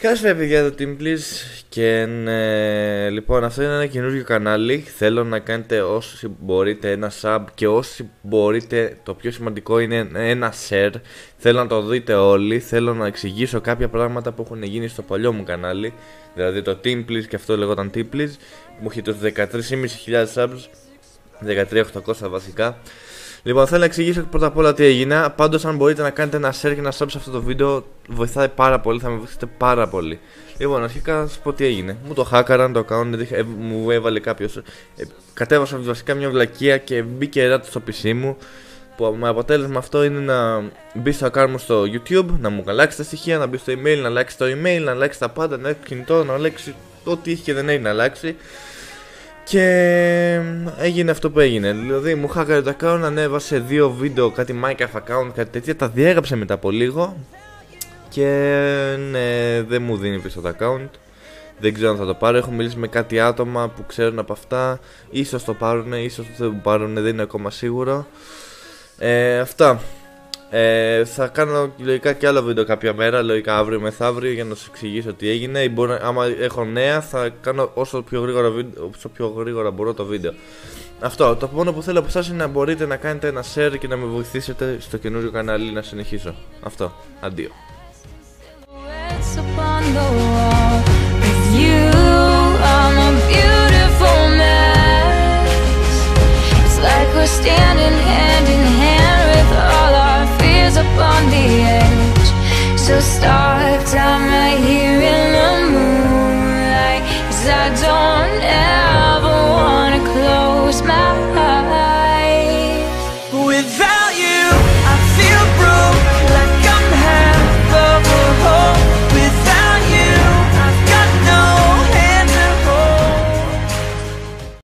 Καλησπέρα παιδιά, το Team Please. Και λοιπόν, αυτό είναι ένα καινούργιο κανάλι. Θέλω να κάνετε όσοι μπορείτε ένα sub και όσοι μπορείτε, το πιο σημαντικό είναι ένα share. Θέλω να το δείτε όλοι. Θέλω να εξηγήσω κάποια πράγματα που έχουν γίνει στο παλιό μου κανάλι. Δηλαδή το Team Please, και αυτό λεγόταν Team Please. Μου έχει τους 13.500 subs, 13.800 βασικά. Λοιπόν, θέλω να εξηγήσω πρώτα απ' όλα τι έγινε. Πάντως, αν μπορείτε να κάνετε ένα share και ένα sub σε αυτό το βίντεο, βοηθάει πάρα πολύ, θα με βοηθήσετε πάρα πολύ. Λοιπόν, αρχικά να σας πω τι έγινε. Μου το χάκαραν το account, μου έβαλε κάποιος. Κατέβασα βασικά μια βλακεία και μπήκε ράτη στο PC μου. Που με αποτέλεσμα αυτό είναι να μπει στο account μου στο YouTube, να μου αλλάξει τα στοιχεία, να μπει στο email, να αλλάξει το email, να αλλάξει τα πάντα, να αλλάξει το κινητό, να αλλάξει ό,τι είχε και δεν έχει να αλλάξει. Και έγινε αυτό που έγινε. Δηλαδή μου χάκαρε το account, ανέβασε δύο βίντεο, κάτι Minecraft account, κάτι τέτοια, τα διέγραψε μετά από λίγο. Και ναι, δεν μου δίνει πίσω το account. Δεν ξέρω αν θα το πάρω, έχω μιλήσει με κάτι άτομα που ξέρουν από αυτά. Ίσως το πάρουν, ίσως δεν το πάρουν, δεν είναι ακόμα σίγουρο. Αυτά. Θα κάνω λογικά και άλλο βίντεο κάποια μέρα, λογικά αύριο μεθαύριο, για να σας εξηγήσω τι έγινε. Ή άμα έχω νέα θα κάνω όσο πιο γρήγορα μπορώ το βίντεο. Αυτό, το μόνο που θέλω από εσάς είναι να μπορείτε να κάνετε ένα share και να με βοηθήσετε στο καινούριο κανάλι να συνεχίσω. Αυτό, αντίο.